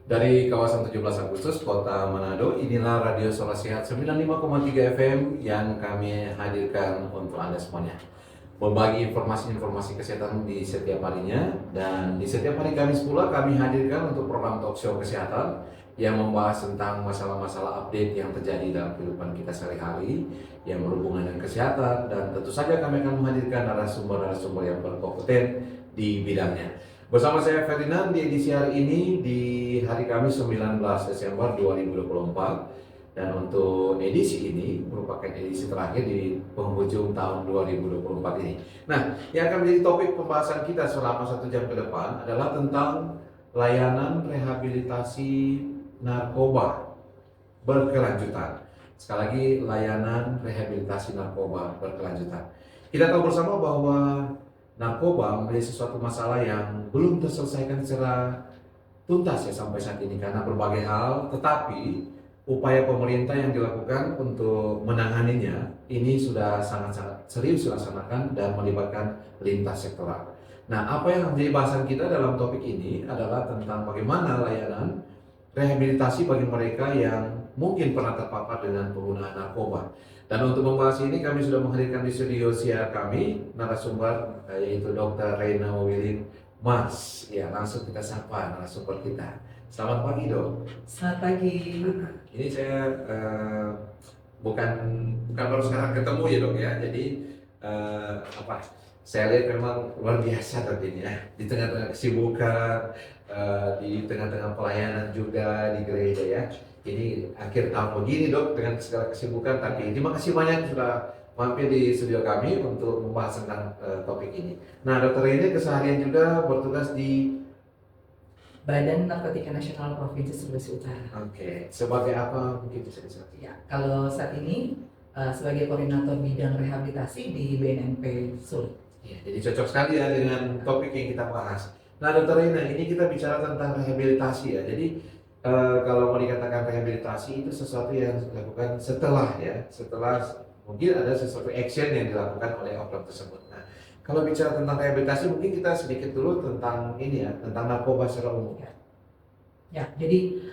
Dari kawasan 17 Agustus, Kota Manado, inilah Radio Suara Sehat 95,3 FM yang kami hadirkan untuk Anda semuanya. Membagi informasi-informasi kesehatan di setiap harinya, dan di setiap hari Kamis pula kami hadirkan untuk program talk show kesehatan yang membahas tentang masalah-masalah update yang terjadi dalam kehidupan kita sehari-hari yang berhubungan dengan kesehatan, dan tentu saja kami akan menghadirkan narasumber-narasumber yang berkompeten di bidangnya. Bersama saya Ferdinand di edisi hari ini di hari Kamis 19 Desember 2024, dan untuk edisi ini merupakan edisi terakhir di penghujung tahun 2024 ini. Nah, yang akan menjadi topik pembahasan kita selama 1 jam ke depan adalah tentang layanan rehabilitasi narkoba berkelanjutan. Sekali lagi, layanan rehabilitasi narkoba berkelanjutan. Kita tahu bersama bahwa narkoba menjadi sesuatu masalah yang belum terselesaikan secara tuntas ya sampai saat ini karena berbagai hal, tetapi upaya pemerintah yang dilakukan untuk menanganinya ini sudah sangat-sangat serius dilaksanakan dan melibatkan lintas sektoral. Nah, apa yang menjadi bahasan kita dalam topik ini adalah tentang bagaimana layanan rehabilitasi bagi mereka yang mungkin pernah terpapar dengan penggunaan narkoba. Dan untuk membahas ini kami sudah menghadirkan di studio siar kami narasumber yaitu Dr. Reina Wilin Mas. Ya, langsung kita sapa narasumber kita. Selamat pagi, Dok. Selamat pagi. Ini saya bukan baru sekarang ketemu ya, Dok ya. Jadi saya lihat memang luar biasa Dok ini ya. Di tengah-tengah kesibukan, di tengah-tengah pelayanan juga di gereja ya. Ini akhir tahun begini Dok dengan segala kesibukan, tapi terima kasih banyak sudah mampir di studio kami untuk membahas tentang topik ini. Nah, Dokter ini keseharian juga bertugas di Badan Narkotika Nasional Provinsi Sulawesi Utara. Oke, sebagai apa mungkin bisa disebut? Ya, kalau saat ini sebagai koordinator bidang rehabilitasi di BNNP Sulut. Ya, jadi cocok sekali ya dengan topik yang kita bahas. Nah, Dokter Rina, ini kita bicara tentang rehabilitasi ya. Jadi kalau mau dikatakan rehabilitasi itu sesuatu yang dilakukan setelah mungkin ada sesuatu action yang dilakukan oleh oknum tersebut. Nah, kalau bicara tentang rehabilitasi mungkin kita sedikit dulu tentang ini ya, tentang narkoba secara umum. Ya, jadi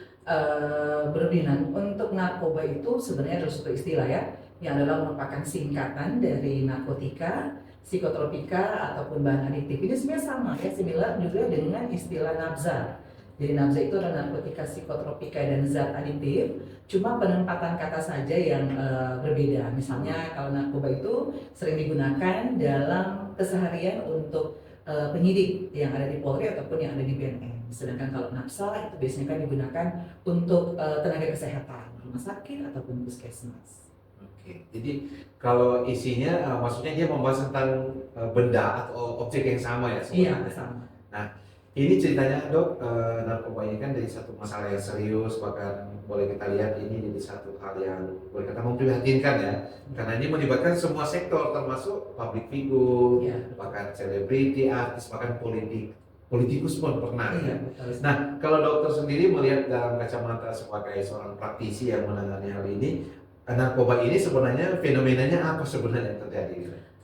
Berdinand, untuk narkoba itu sebenarnya ada suatu istilah ya, yang adalah merupakan singkatan dari narkotika, psikotropika ataupun bahan adiktif. Ini sebenarnya sama ya, similar juga dengan istilah nabza. Jadi nabza itu adalah narkotika, psikotropika, dan zat adiktif. Cuma penempatan kata saja yang berbeda. Misalnya kalau narkoba itu sering digunakan dalam keseharian untuk penyidik yang ada di Polri ataupun yang ada di BNN. Sedangkan kalau nafsa itu biasanya kan digunakan untuk tenaga kesehatan, rumah sakit ataupun puskesmas. Oke, jadi kalau isinya maksudnya dia membahas tentang benda atau objek yang sama ya sebenarnya. Iya, sama. Nah, ini ceritanya Dok, narkoba ini kan dari satu masalah yang serius, bahkan boleh kita lihat ini jadi satu hal yang boleh kata memprihatinkan ya, karena ini melibatkan semua sektor termasuk public figure, Iya. bahkan selebriti, artis, bahkan politikus pun pernah. Iya, Ya. betul. Nah, kalau dokter sendiri melihat dalam kacamata sebagai seorang praktisi yang menangani hal ini, narkoba ini sebenarnya fenomenanya apa sebenarnya yang terjadi?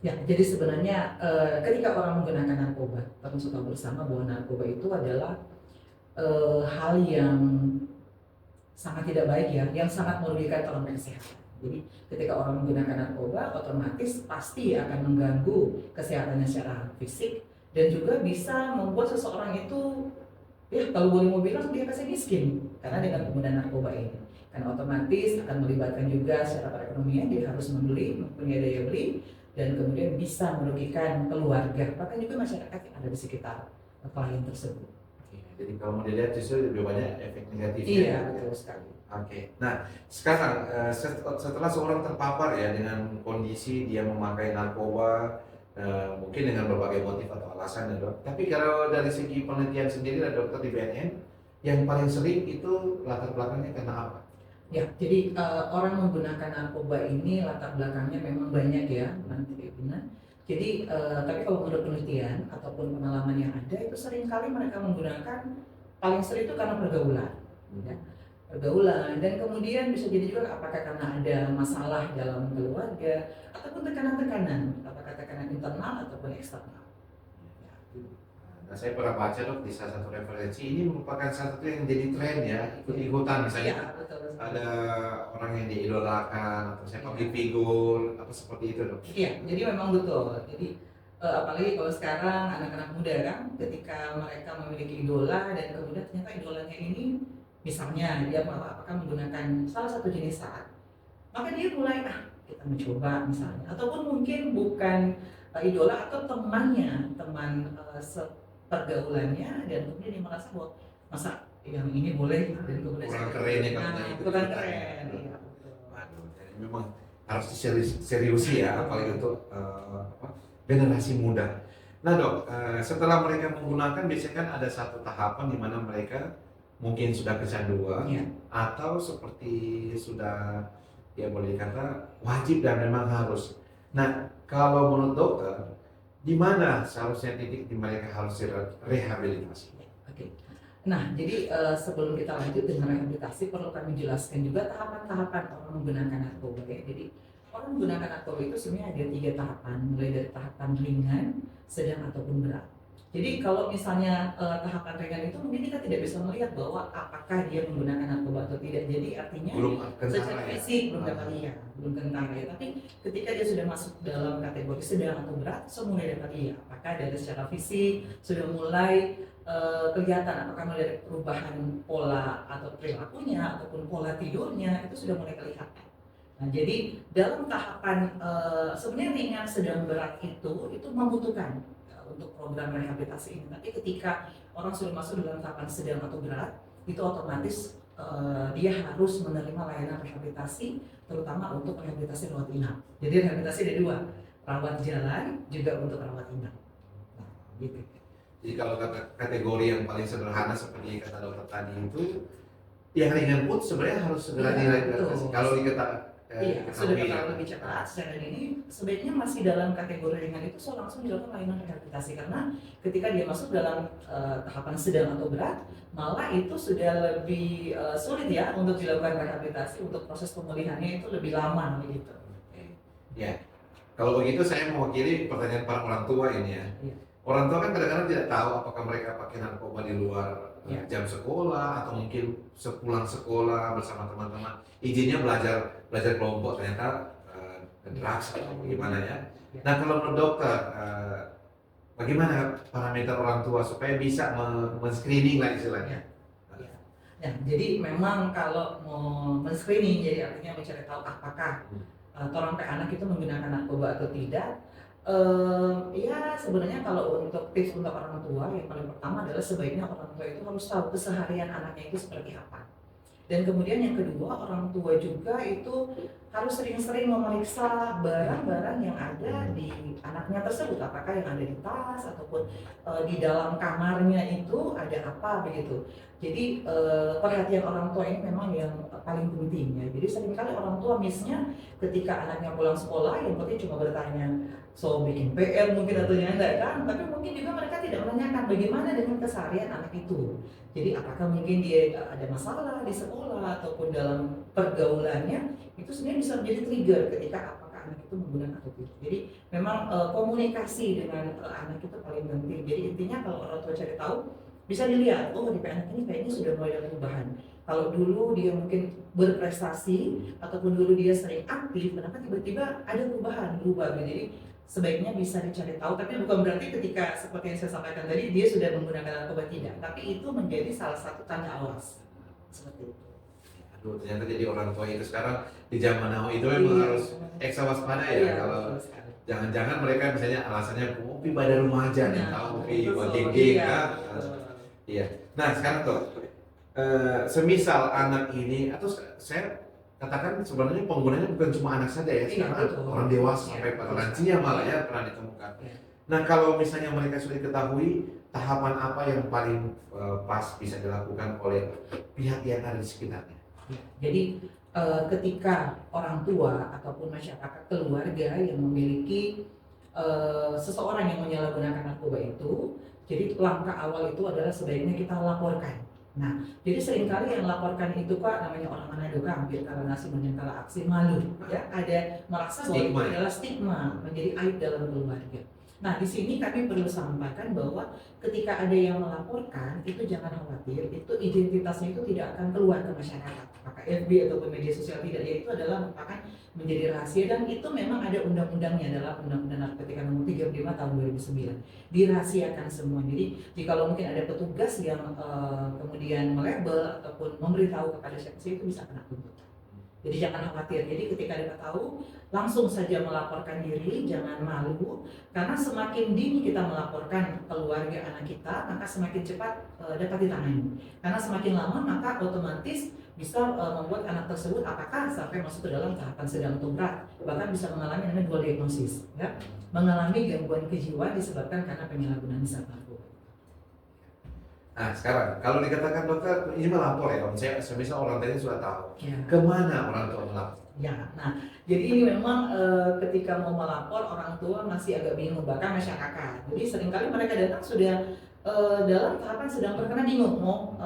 Ya, jadi sebenarnya ketika orang menggunakan narkoba, kita tahu bersama bahwa narkoba itu adalah hal yang sangat tidak baik ya, yang sangat merugikan orang kesehatan. Jadi ketika orang menggunakan narkoba, otomatis pasti akan mengganggu kesehatannya secara fisik dan juga bisa membuat seseorang itu, ya kalau boleh mau bilang dia pasti miskin karena dengan penggunaan narkoba ini. Karena otomatis akan melibatkan juga secara perekonomian, dia harus membeli, mempunyai daya beli, dan kemudian bisa merugikan keluarga, bahkan juga masyarakat yang ada di sekitar klien tersebut. Jadi kalau mau dilihat justru lebih banyak efek negatifnya. Iya, betul sekali. Oke. Nah, sekarang setelah seorang terpapar ya dengan kondisi dia memakai narkoba, mungkin dengan berbagai motif atau alasan ya Dok. Tapi kalau dari segi penelitian sendiri dari dokter di BNN, yang paling sering itu latar belakangnya karena apa? Ya, jadi orang menggunakan narkoba ini latar belakangnya memang banyak ya, nanti benar. Jadi, tapi kalau menurut penelitian ataupun pengalaman yang ada itu seringkali mereka menggunakan paling sering itu karena pergaulan, ya. Pergaulan, dan kemudian bisa jadi juga apakah karena ada masalah dalam keluarga ataupun tekanan-tekanan, apakah tekanan internal ataupun eksternal. Ya. Nah, saya pernah baca dok di salah satu referensi ini merupakan salah satu yang jadi tren ya, ikut-ikutan misalnya Iya, betul. ada orang yang diidolakan atau saya public Iya. figure apa seperti itu dok. Iya, jadi memang betul. Jadi apalagi kalau sekarang anak-anak muda kan, ketika mereka memiliki idola dan kemudian ternyata idolanya ini, misalnya dia apakah menggunakan salah satu jenis saat, maka dia mulai kita mencoba misalnya, ataupun mungkin bukan idola atau temannya, teman sepergaulannya, dan kemudian dia merasa bahwa masa yang ini boleh dan kemudian Kurang keren ya kalau nah, ikut kurang ikutan. keren, iya betul. Waduh, jadi memang harus diseriusi ya, apalagi untuk generasi muda. Nah dok, setelah mereka menggunakan biasanya kan ada satu tahapan di mana mereka mungkin sudah kecanduan Iya. atau seperti sudah ya boleh dikata wajib dan memang harus. Nah kalau menurut dokter, di mana seharusnya titik di mereka harus rehabilitasi? Oke. Nah, jadi sebelum kita lanjut dengan rehabilitasi, perlu kami jelaskan juga tahapan-tahapan orang menggunakan narkoba ya. Jadi orang menggunakan narkoba itu sebenarnya ada 3 tahapan, mulai dari tahapan ringan, sedang ataupun berat. Jadi kalau misalnya tahapan ringan itu mungkin kita tidak bisa melihat bahwa apakah dia menggunakan narkoba atau tidak. Jadi artinya Belum secara kentara ya? fisik belum dapat lihat, belum kentara ya. Tapi ketika dia sudah masuk dalam kategori sedang atau berat, semua dapat lihat. Apakah dari secara fisik sudah mulai kelihatan, apakah mulai dari perubahan pola atau perilakunya ataupun pola tidurnya itu sudah mulai kelihatan. Nah, jadi dalam tahapan sebenarnya ringan sedang berat itu membutuhkan untuk program rehabilitasi ini. Tapi ketika orang sudah masuk dalam tahapan sedang atau berat, itu otomatis dia harus menerima layanan rehabilitasi, terutama untuk rehabilitasi rawat inap. Jadi rehabilitasi ada 2, rawat jalan juga untuk rawat inap. Nah, gitu. Jadi kalau kategori yang paling sederhana seperti kata dokter tadi itu, yang ringan pun sebenarnya harus segera direhabilitasi. Kalau Sudah ketahuan lebih cepat secara ini sebaiknya masih dalam kategori ringan itu langsung dilakukan layanan rehabilitasi, karena ketika dia masuk dalam tahapan sedang atau berat, malah itu sudah lebih sulit ya untuk dilakukan rehabilitasi, untuk proses pemulihannya itu lebih lama begitu. Ya, kalau begitu saya mewakili pertanyaan para orang tua ini ya. Iya. Orang tua kan kadang-kadang tidak tahu apakah mereka pakai narkoba di luar Ya. jam sekolah atau mungkin sepulang sekolah bersama teman-teman, izinnya belajar kelompok ternyata drugs atau bagaimana ya. Nah kalau menurut dokter, bagaimana parameter orang tua supaya bisa men-screening lah istilahnya? Nah, jadi memang kalau mau men-screening, jadi artinya mencari tahu apakah orang anak itu menggunakan narkoba atau tidak. Ya sebenarnya kalau untuk tips untuk orang tua, yang paling pertama adalah sebaiknya orang tua itu harus tahu keseharian anaknya itu seperti apa. Dan kemudian yang kedua, orang tua juga itu harus sering-sering memeriksa barang-barang yang ada di anaknya tersebut, apakah yang ada di tas ataupun di dalam kamarnya itu ada apa begitu. Jadi perhatian orang tua ini memang yang paling penting ya. Jadi seringkali orang tua missnya ketika anaknya pulang sekolah, yang penting cuma bertanya so bikin PR mungkin atau enggak kan, tapi mungkin juga mereka tidak menanyakan bagaimana dengan keseharian anak itu. Jadi apakah mungkin dia ada masalah di sekolah ataupun dalam pergaulannya, itu sebenarnya bisa menjadi trigger ketika apakah anak itu menggunakan atau tidak. Jadi memang komunikasi dengan anak itu paling penting. Jadi intinya kalau orang tua cari tahu, bisa dilihat, oh DP anak ini kayaknya sudah mulai ada perubahan. Kalau dulu dia mungkin berprestasi ataupun dulu dia sering aktif, kenapa tiba-tiba ada perubahan, berubah. Jadi sebaiknya bisa dicari tahu, tapi bukan berarti ketika seperti yang saya sampaikan tadi dia sudah menggunakan narkoba, tidak, tapi itu menjadi salah satu tanda awas seperti itu. Aduh, ternyata jadi orang tua itu sekarang di zaman now itu memang harus ekstra waspada ya. Kalau jangan-jangan mereka misalnya alasannya kopi pada rumah aja, yang tahu kopi buat geng-geng kan. Iya. Nah sekarang tuh, semisal anak ini atau saya katakan sebenarnya penggunanya bukan cuma anak saja ya, sekarang orang dewasa sampai pada lansia malah ya pernah ditemukan. Nah kalau misalnya mereka sudah diketahui, tahapan apa yang paling pas bisa dilakukan oleh pihak yang ada di sekitarnya? Jadi ketika orang tua ataupun masyarakat keluarga yang memiliki seseorang yang menyalahgunakan narkoba itu, jadi langkah awal itu adalah sebaiknya kita laporkan. Nah, jadi seringkali yang laporkan itu Pak, namanya orang Manado hampir karena menyangkal aksi malu, ya ada merasa bahwa itu adalah stigma, menjadi aib dalam keluarga. Nah, di sini kami perlu sampaikan bahwa ketika ada yang melaporkan, itu jangan khawatir, itu identitasnya itu tidak akan keluar ke masyarakat. Apakah FB ataupun media sosial tidak, ya itu adalah merupakan menjadi rahasia dan itu memang ada undang-undangnya dalam Undang-Undang Narkotika Nomor 35 Tahun 2009. Dirahasiakan semua. Jadi, jika mungkin ada petugas yang kemudian melabel ataupun memberitahu kepada siapa itu bisa kena tuntut. Jadi jangan khawatir. Jadi ketika kita tahu, langsung saja melaporkan diri, jangan malu. Karena semakin dini kita melaporkan keluarga anak kita, maka semakin cepat dapat ditangani. Karena semakin lama, maka otomatis bisa membuat anak tersebut apakah sampai masuk ke dalam tahapan sedang atau berat, bahkan bisa mengalami namanya dual diagnosis, ya, mengalami gangguan kejiwaan disebabkan karena penyalahgunaan zat narkoba. Nah sekarang kalau dikatakan dokter ini melapor ya, saya semisal orang tadi sudah tahu, Ya. kemana orang tua melapor? Ya, nah jadi ini memang ketika mau melapor orang tua masih agak bingung, bahkan masyarakat. Jadi seringkali mereka datang sudah dalam tahapan sedang terkena bingung mau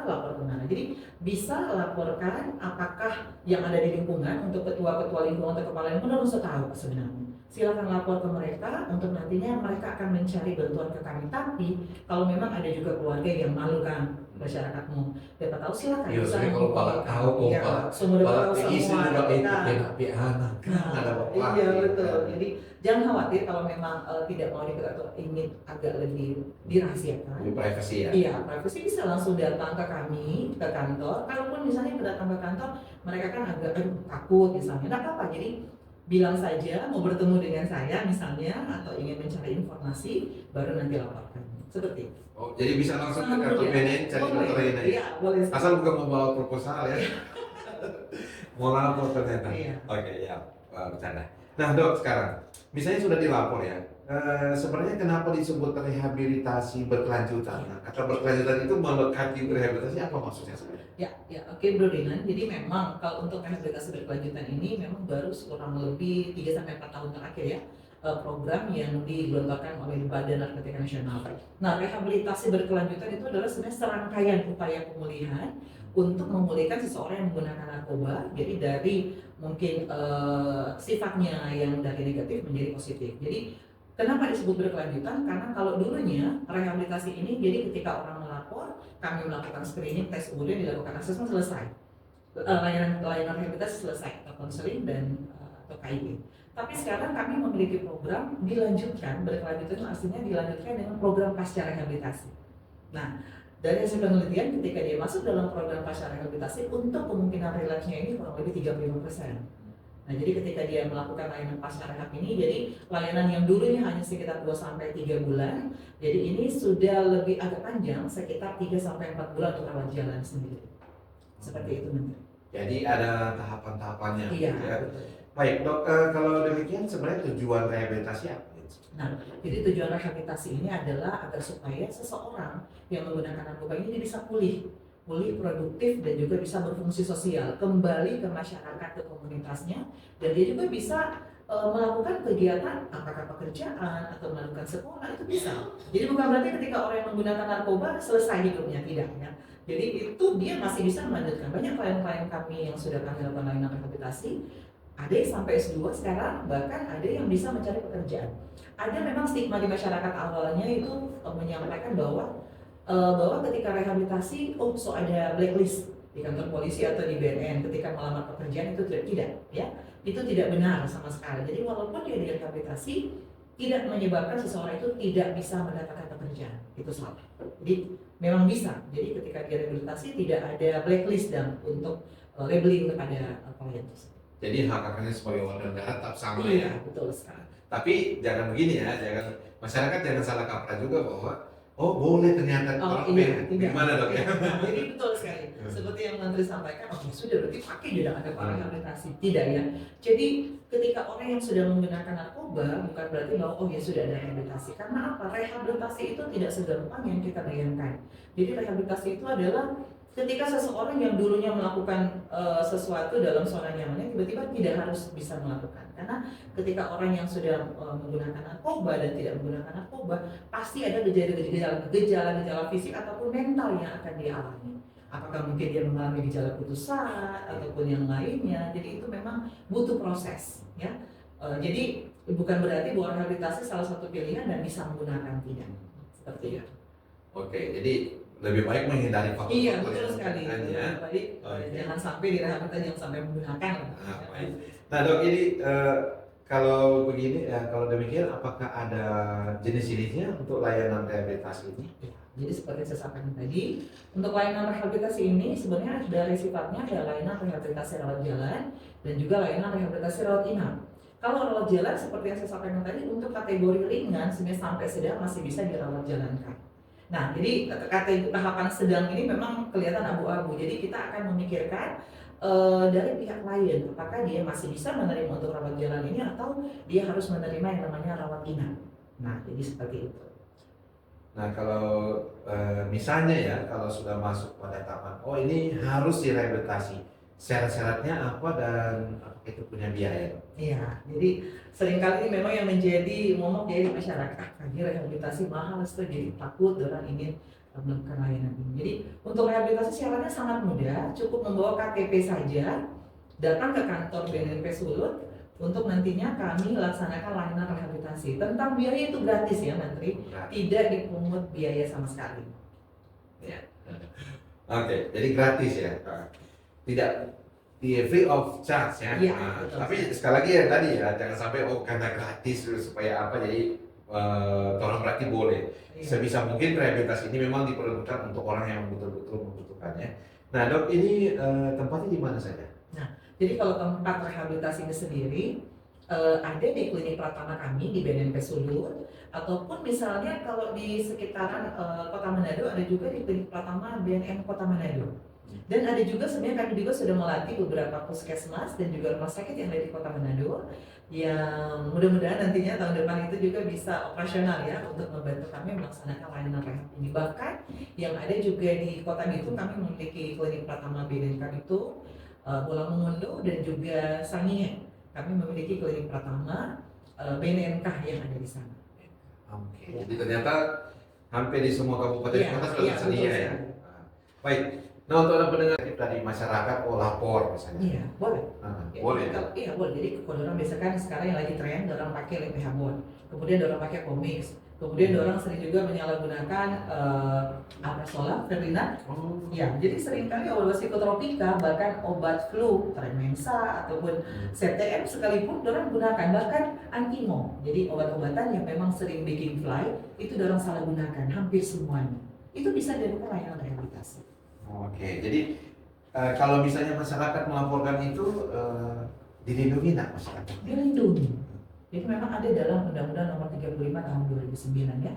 lapor kemana. Jadi bisa laporkan apakah yang ada di lingkungan untuk ketua-ketua lingkungan atau kepala lingkungan harus tahu sebenarnya. Silakan lapor ke mereka untuk nantinya mereka akan mencari bantuan ke kami. Tapi kalau memang ada juga keluarga yang malu kan masyarakatmu, dapat tahu silakan. Iya, tapi kalau Pak tahu kok Pak, semua dapat tahu semua. tapi anak kan ada bapak. Iya betul. Jadi jangan khawatir kalau memang tidak mau diketahui atau ingin agak lebih dirahasiakan. Lebih privasi ya. Iya, privasi bisa langsung datang ke kami ke kantor. Kalaupun misalnya datang ke kantor, mereka kan agak takut misalnya. Tidak apa-apa. Jadi bilang saja mau bertemu dengan saya misalnya atau ingin mencari informasi, baru nanti laporkan. Seperti itu. Oh, jadi bisa langsung ke kantor BNN cari dokter ini. Iya, boleh. Asal bukan membawa proposal ya. Mau lapor ternyata. Iya. Oke, ya, bercanda. Nah dok, sekarang misalnya sudah dilapor ya, sebenarnya kenapa disebut rehabilitasi berkelanjutan? Nah, kata berkelanjutan itu melekati rehabilitasi apa maksudnya sebenarnya? Ya, oke Bro Dinan. Jadi memang kalau untuk rehabilitasi berkelanjutan ini memang baru kurang lebih 3-4 tahun terakhir ya, program yang digelontorkan oleh Badan Narkotika Nasional. Nah, rehabilitasi berkelanjutan itu adalah sebenarnya serangkaian upaya pemulihan untuk memulihkan seseorang yang menggunakan narkoba. Jadi dari mungkin sifatnya yang dari negatif menjadi positif. Jadi kenapa disebut berkelanjutan? Karena kalau dulunya rehabilitasi ini, jadi ketika orang melapor, kami melakukan screening, tes, kemudian dilakukan asesmen, selesai. Layanan rehabilitasi selesai, atau konseling dan atau KIP. Tapi sekarang kami memiliki program dilanjutkan, berkelanjutan artinya dilanjutkan dengan program pasca rehabilitasi. Nah, dari hasil penelitian ketika dia masuk dalam program pasca rehabilitasi, untuk kemungkinan relapse-nya ini kurang lebih 35%. Nah, jadi ketika dia melakukan layanan pasca rehab ini, jadi layanan yang dulunya hanya sekitar 2-3 bulan, jadi ini sudah lebih agak panjang, sekitar 3-4 bulan untuk rawat jalan sendiri. Seperti itu nanti. Jadi ada tahapan-tahapannya. Iya. Ya. Baik dok, kalau demikian sebenarnya tujuan rehabilitasi apa? Nah, jadi tujuan rehabilitasi ini adalah agar supaya seseorang yang menggunakan narkoba ini bisa pulih produktif dan juga bisa berfungsi sosial, kembali ke masyarakat, ke komunitasnya, dan dia juga bisa melakukan kegiatan apakah pekerjaan atau melakukan sekolah, itu bisa. Jadi bukan berarti ketika orang yang menggunakan narkoba selesai hidupnya, tidak ya. Jadi itu dia masih bisa melanjutkan. Banyak klien-klien kami yang sudah kami lakukan layanan rehabilitasi, ada yang sampai S2 sekarang, bahkan ada yang bisa mencari pekerjaan. Ada memang stigma di masyarakat awalnya itu menyampaikan bahwa ketika rehabilitasi, so ada blacklist di kantor polisi atau di BNN ketika melamar pekerjaan, itu tidak ya, itu tidak benar sama sekali. Jadi walaupun dia direhabilitasi, tidak menyebabkan seseorang itu tidak bisa mendapatkan pekerjaan, itu salah. Jadi memang bisa. Jadi ketika dia rehabilitasi tidak ada blacklist dan untuk labeling kepada klien tersebut. Jadi hak-haknya sebagai warga negara tetap sama iya, ya. Betul sekali. Tapi jangan begini ya, masyarakat jangan salah kaprah juga bahwa oh boleh ternyata gimana dok ya? Jadi betul sekali. Seperti yang Menteri sampaikan, sudah berarti pakai tidak ada rehabilitasi, tidak ya. Jadi ketika orang yang sudah menggunakan narkoba bukan berarti bahwa ya sudah ada rehabilitasi. Karena apa? Rehabilitasi itu tidak segampang yang kita bayangkan. Jadi rehabilitasi itu adalah ketika seseorang yang dulunya melakukan sesuatu dalam zona nyamannya tiba-tiba tidak harus bisa melakukan. Karena ketika orang yang sudah menggunakan narkoba dan tidak menggunakan narkoba, pasti ada gejala-gejala fisik ataupun mental yang akan dialami. Apakah mungkin dia mengalami gejala putus asa ataupun yang lainnya. Jadi itu memang butuh proses ya. Jadi Bukan berarti bahwa rehabilitasi salah satu pilihan dan bisa menggunakan, tidak. Seperti itu. Oke, jadi lebih baik menghindari faktor Iya, yang betul sekali. menyebabkan ya. Lebih baik jangan sampai direhabilitasi, jangan sampai menggunakan. Baik. Nah dok, ini kalau begini, kalau demikian, apakah ada jenis-jenisnya untuk layanan rehabilitasi ini? Ya, jadi seperti yang saya sampaikan tadi, untuk layanan rehabilitasi ini sebenarnya dari sifatnya ada layanan rehabilitasi rawat jalan dan juga layanan rehabilitasi rawat inap. Kalau rawat jalan seperti yang saya sampaikan tadi, untuk kategori ringan sampai sedang masih bisa dirawat jalankan. Nah, jadi kategori tahapan sedang ini memang kelihatan abu-abu. Jadi kita akan memikirkan dari pihak lain, apakah dia masih bisa menerima untuk rawat jalan ini atau dia harus menerima yang namanya rawat inap. Nah, jadi seperti itu. Nah kalau misalnya ya, kalau sudah masuk pada tahapan, oh ini harus direhabilitasi, syarat-syaratnya apa dan apakah itu punya biaya? Iya, jadi seringkali ini memang yang menjadi momok ya di masyarakat. Ini rehabilitasi mahal, itu jadi takut orang ingin melakukan layanan ini. Jadi untuk rehabilitasi syaratnya sangat mudah, cukup membawa KTP saja, datang ke kantor BNNP Sulut untuk nantinya kami laksanakan layanan rehabilitasi. Tentang biaya itu gratis ya Menteri, tidak dipungut biaya sama sekali. Ya. Oke, jadi gratis ya, tidak free of charge ya. Iya, Nah, betul. tapi sekali lagi ya tadi ya, jangan sampai karena gratis supaya apa, jadi orang berarti boleh. Iya. Sebisa mungkin rehabilitasi ini memang diperuntukkan untuk orang yang betul-betul membutuhkannya. Nah dok, ini tempatnya di mana saja? Jadi kalau tempat rehabilitasinya sendiri ada di klinik Pratama kami di BNNP Sulut, ataupun misalnya kalau di sekitaran Kota Manado ada juga di klinik Pratama BNN Kota Manado. Dan ada juga sebenarnya kami juga sudah melatih beberapa puskesmas dan juga rumah sakit yang ada di Kota Manado yang mudah-mudahan nantinya tahun depan itu juga bisa operasional ya untuk membantu kami melaksanakan layanan rehab ini. Bahkan yang ada juga di Kota Bitung kami memiliki klinik Pratama BNN itu Bola Mongondo dan juga Sangihe. Kami memiliki klinik Pratama BNNK yang ada di sana. Oke, jadi ternyata hampir di semua kabupaten Iya, kota sudah iya, tersedia betul ya. Baik. Nah untuk ada pendengar dari masyarakat, lapor misalnya. Iya, boleh. Ya, boleh. Iya, boleh. Jadi kalau orang biasa kan sekarang yang lagi tren, orang pakai lem Habon, kemudian orang pakai Komix, kemudian orang sering juga menyalahgunakan Alprazolam, Ferdinand. Ya, jadi seringkali obat psikotropika, bahkan obat flu, Tremensa ataupun CTM sekalipun orang gunakan, bahkan antimo. Jadi obat-obatan yang memang sering bikin fly itu orang salah gunakan hampir semuanya. Itu bisa dilakukan layanan rehabilitasi. Oke, jadi kalau misalnya masyarakat melaporkan itu dilindungi nggak masyarakat? Dilindungi. Jadi memang ada dalam Undang-Undang Nomor 35 Tahun 2009 ya.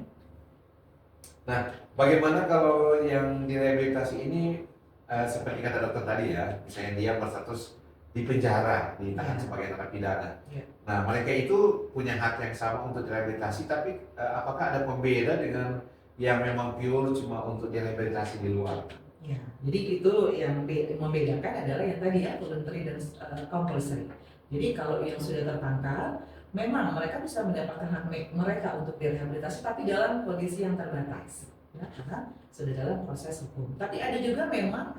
Nah, bagaimana kalau yang direhabilitasi ini seperti kata dokter tadi ya, misalnya dia berstatus di penjara, ditahan sebagai narapidana. Nah, mereka itu punya hak yang sama untuk direhabilitasi, tapi apakah ada pembeda dengan yang memang pure cuma untuk direhabilitasi di luar? Ya, jadi itu yang membedakan adalah yang tadi ya, voluntary dan compulsory. Jadi kalau yang sudah tertangkap, memang mereka bisa mendapatkan hak mereka untuk direhabilitasi, tapi dalam kondisi yang terbatas, ya, karena sudah dalam proses hukum. Tapi ada juga memang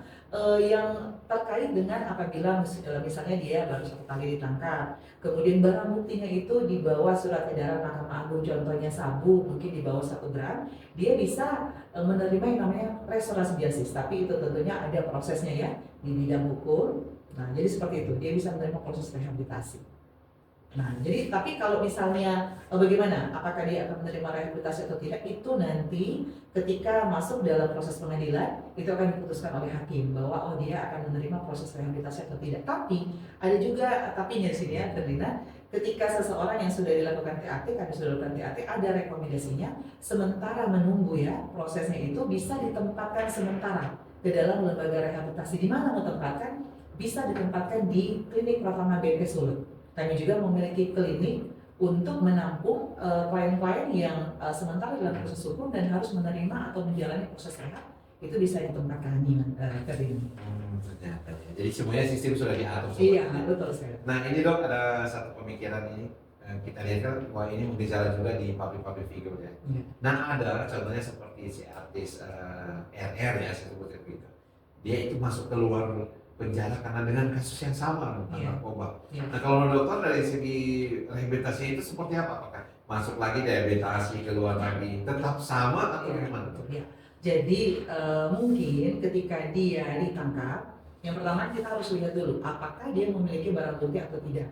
yang terkait dengan apabila misalnya dia baru satu kali ditangkap, kemudian barang buktinya itu di bawah surat edaran Mahkamah Agung, contohnya sabu mungkin di bawah 1 gram, dia bisa menerima yang namanya restorasi justice. Tapi itu tentunya ada prosesnya ya di bidang hukum. Nah, jadi seperti itu, dia bisa menerima proses rehabilitasi. Nah, jadi tapi kalau misalnya bagaimana, apakah dia akan menerima rehabilitasi atau tidak, itu nanti ketika masuk dalam proses pengadilan itu akan diputuskan oleh hakim bahwa oh dia akan menerima proses rehabilitasi atau tidak. Tapi ada juga tapinya di sini ya, Ferdinand, ketika seseorang yang sudah dilakukan TAT, kami sudah lakukan TAT, ada rekomendasinya sementara menunggu ya prosesnya itu bisa ditempatkan sementara ke dalam lembaga rehabilitasi. Di mana mau tempatkan? Bisa ditempatkan di klinik Pratama BNP Sulut. Kami juga memiliki klinik untuk menampung klien-klien yang sementara dalam proses hukum dan harus menerima atau menjalani proses rehab, itu bisa ditempatkan di klinik. Ternyata ya. Jadi semuanya sistem sudah diatur. Iya, betul sekali. Nah ini dok, ada satu pemikiran ini kita lihat kan, wah ini berbicara juga di public figure ya. Nah ada contohnya seperti si artis RR ya, saya sebutnya begitu. Dia itu masuk keluar penjara karena dengan kasus yang sama tentang Iya. narkoba. Iya. Nah kalau menurut dokter dari segi rehabilitasi itu seperti apa? Apakah masuk lagi rehabilitasi keluar lagi tetap sama atau Iya, gimana? betul, ya. Jadi mungkin ketika dia ditangkap, yang pertama kita harus lihat dulu apakah dia memiliki barang bukti atau tidak.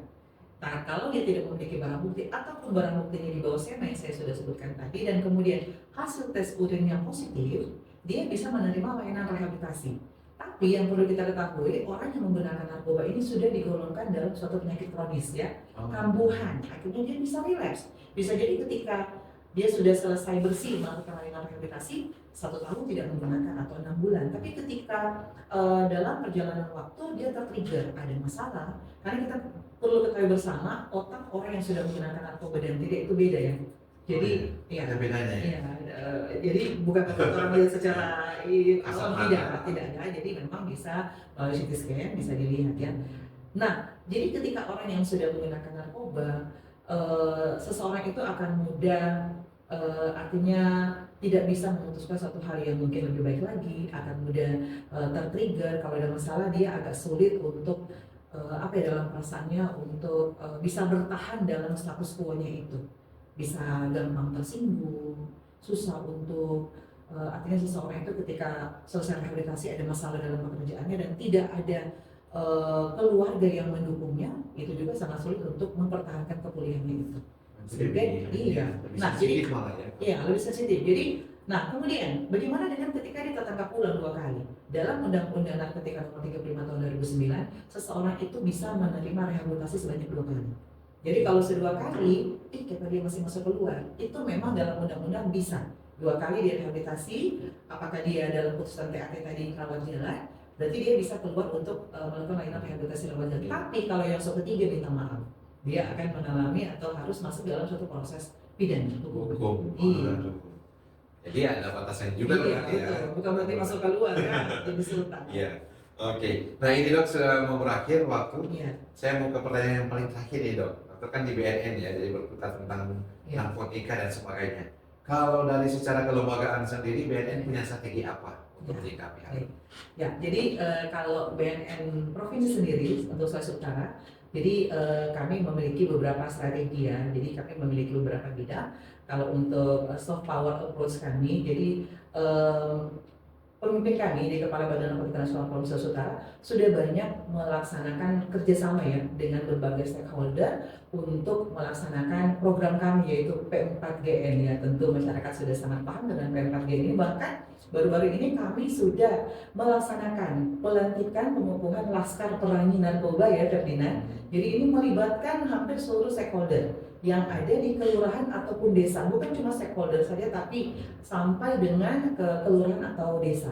Nah, kalau dia tidak memiliki barang bukti ataupun barang buktinya di bawah SEMA yang saya sudah sebutkan tadi dan kemudian hasil tes urinnya positif, dia bisa menerima layanan rehabilitasi. Tapi yang perlu kita ketahui, orang yang menggunakan narkoba ini sudah digolongkan dalam suatu penyakit kronis ya, kambuhan. Akhirnya dia bisa relapse. Bisa jadi ketika dia sudah selesai bersih melakukan layanan rehabilitasi, 1 tahun tidak menggunakan atau 6 bulan. Tapi ketika dalam perjalanan waktu dia tertrigger ada masalah, karena kita perlu ketahui bersama otak orang yang sudah menggunakan narkoba dan tidak itu beda ya. Jadi ya, ada bedanya ya. ya jadi bukan orang melihat secara awam, tidak ada. Jadi memang bisa melalui CT scan bisa dilihat ya. Nah, jadi ketika orang yang sudah menggunakan narkoba, seseorang itu akan mudah artinya tidak bisa memutuskan suatu hal yang mungkin lebih baik lagi, akan mudah tertrigger. Kalau ada masalah dia agak sulit untuk apa ya, dalam perasaannya untuk bisa bertahan dalam status quo-nya itu, bisa gampang tersinggung, susah untuk artinya seseorang itu ketika selesai rehabilitasi ada masalah dalam pekerjaannya dan tidak ada keluarga yang mendukungnya, itu juga sangat sulit untuk mempertahankan kepulihannya itu. Sehingga iya, nah jadi iya lebih sensitif. Jadi nah kemudian bagaimana dengan ketika dia tertangkap ulang 2 kali? Dalam Undang-Undang Narkotika Nomor 35 Tahun 2009, seseorang itu bisa menerima rehabilitasi sebanyak 2 kali. Jadi kalau sedua kali, kita dia masih masuk keluar, itu memang dalam undang-undang bisa 2 kali dia rehabilitasi. Apakah dia dalam putusan TAT tadi rawat jalan, berarti dia bisa keluar untuk melakukan layanan rehabilitasi rawat jalan. Tapi kalau yang ketiga minta maaf, dia akan mengalami atau harus masuk dalam suatu proses pidana hukum. Iya. Jadi ada batasan juga berarti ya. Bukan berarti masuk keluar kan, jadi sultan. Iya. Oke. Nah ini dok sudah mau berakhir waktu. Iya. Saya mau ke pertanyaan yang paling terakhir nih dok. Dokter kan di BNN ya, jadi berputar tentang Iya. narkotika dan sebagainya. Kalau dari secara kelembagaan sendiri BNN punya strategi apa untuk menyikapi hal ini? Ya, jadi kalau BNN provinsi sendiri untuk Sulawesi Utara, jadi kami memiliki beberapa strategi ya. Jadi kami memiliki beberapa bidang. Kalau untuk soft power approach kami, jadi pemimpin kami di Kepala Badan Narkotika Nasional Provinsi Sulawesi Utara sudah banyak melaksanakan kerjasama ya dengan berbagai stakeholder untuk melaksanakan program kami yaitu P4GN ya. Tentu masyarakat sudah sangat paham dengan P4GN ini, bahkan baru-baru ini kami sudah melaksanakan pelantikan pengukuhan Laskar Perangi Narkoba ya Ferdinand. Jadi ini melibatkan hampir seluruh stakeholder yang ada di kelurahan ataupun desa, bukan cuma stakeholder saja tapi sampai dengan ke kelurahan atau desa.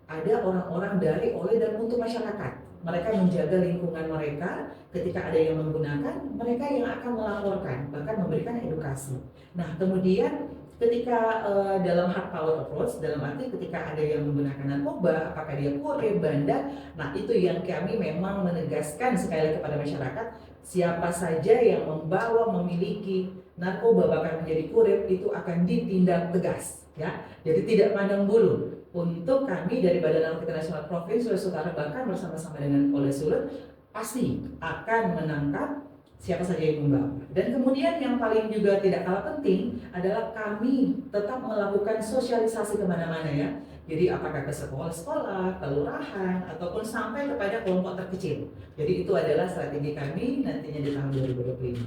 Ada orang-orang dari, oleh, dan untuk masyarakat. Mereka menjaga lingkungan mereka, ketika ada yang menggunakan, mereka yang akan melaporkan, bahkan memberikan edukasi. Nah kemudian ketika dalam hard power approach, dalam arti ketika ada yang menggunakan narkoba, apakah dia kurir, bandar, nah itu yang kami memang menegaskan sekali lagi kepada masyarakat, siapa saja yang membawa, memiliki narkoba bahkan menjadi kurir itu akan ditindak tegas ya. Jadi tidak pandang bulu. Untuk kami dari Badan Narkotika Nasional Provinsi Sulawesi Utara bahkan bersama-sama dengan Polres Sulut pasti akan menangkap siapa saja yang membawa. Dan kemudian yang paling juga tidak kalah penting adalah kami tetap melakukan sosialisasi kemana-mana ya. Jadi apakah ke sekolah-sekolah, kelurahan, ataupun sampai kepada kelompok terkecil. Jadi itu adalah strategi kami nantinya di tahun 2025.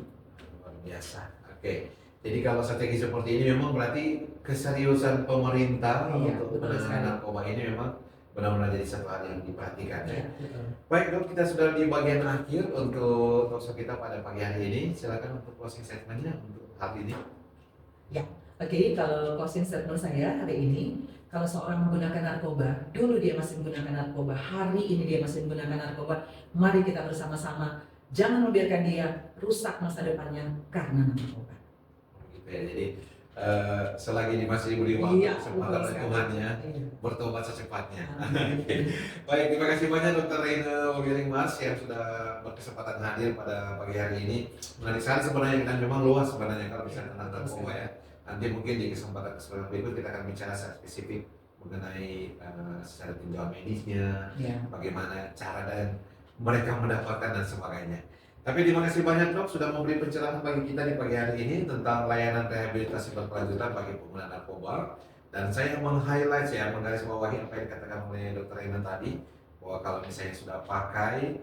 Luar biasa. Oke. Jadi kalau strategi seperti ini memang berarti keseriusan pemerintah untuk penanganan narkoba ini memang benar-benar jadi satu hal yang diperhatikan ya. Baik dok, kita sudah di bagian akhir untuk talkshow kita pada pagi hari ini. Silakan untuk closing statementnya untuk hari ini. Ya, oke. Kalau closing statement saya hari ini, kalau seorang menggunakan narkoba, dulu dia masih menggunakan narkoba, hari ini dia masih menggunakan narkoba, mari kita bersama-sama jangan membiarkan dia rusak masa depannya karena narkoba. Gitu ya. Jadi selagi masih diberi waktu kesempatan oleh Tuhannya, bertobat secepatnya. Baik, terima kasih banyak Dr. Reine Wiring Mas yang sudah berkesempatan hadir pada pagi hari ini. Menarik sekali sebenarnya dan memang luas sebenarnya kalau bisa tentang narkoba ya. Nanti mungkin di kesempatan berikut kita akan bicara secara spesifik mengenai secara tinjauan medisnya, Ya. bagaimana cara dan mereka mendapatkan dan sebagainya. Tapi terima kasih banyak dok sudah memberi pencerahan bagi kita di pagi hari ini tentang layanan rehabilitasi berkelanjutan bagi pengguna narkoba. Dan saya meng-highlight, saya menggarisbawahi apa yang dikatakan oleh Dr. Reina tadi, bahwa kalau misalnya sudah pakai,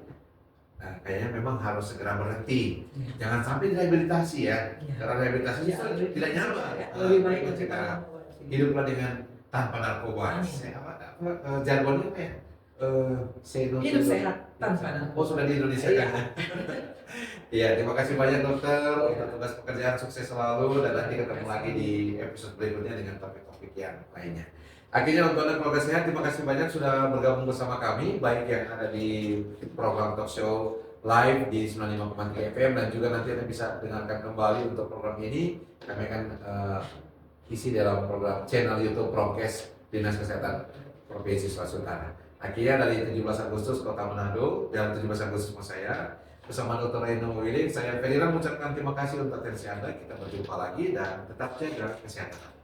kayaknya memang harus segera berhenti. Jangan sampai rehabilitasi ya, karena rehabilitasi tidak nyaman. Lebih baik kita hiduplah dengan tanpa narkoba. Jargonnya apa ya? Hidup sehat tanpa narkoba. Oh, sudah di Indonesia kan? Iya, terima kasih banyak dokter untuk tugas pekerjaan, sukses selalu, dan nanti ketemu lagi di episode berikutnya dengan topik-topik yang lainnya. Akhirnya untuk Anda keluarga sehat, terima kasih banyak sudah bergabung bersama kami, baik yang ada di program talk show live di 95,3 FM dan juga nanti Anda bisa dengarkan kembali untuk program ini. Kami akan isi dalam program channel YouTube Prokes Dinas Kesehatan Provinsi Sulawesi Utara. Akhirnya dari 17 Agustus Kota Manado dan 17 Agustus saya bersama Dr. Reina Willing, saya Ferdinand mengucapkan terima kasih untuk atensi Anda. Kita berjumpa lagi dan tetap jaga kesehatan.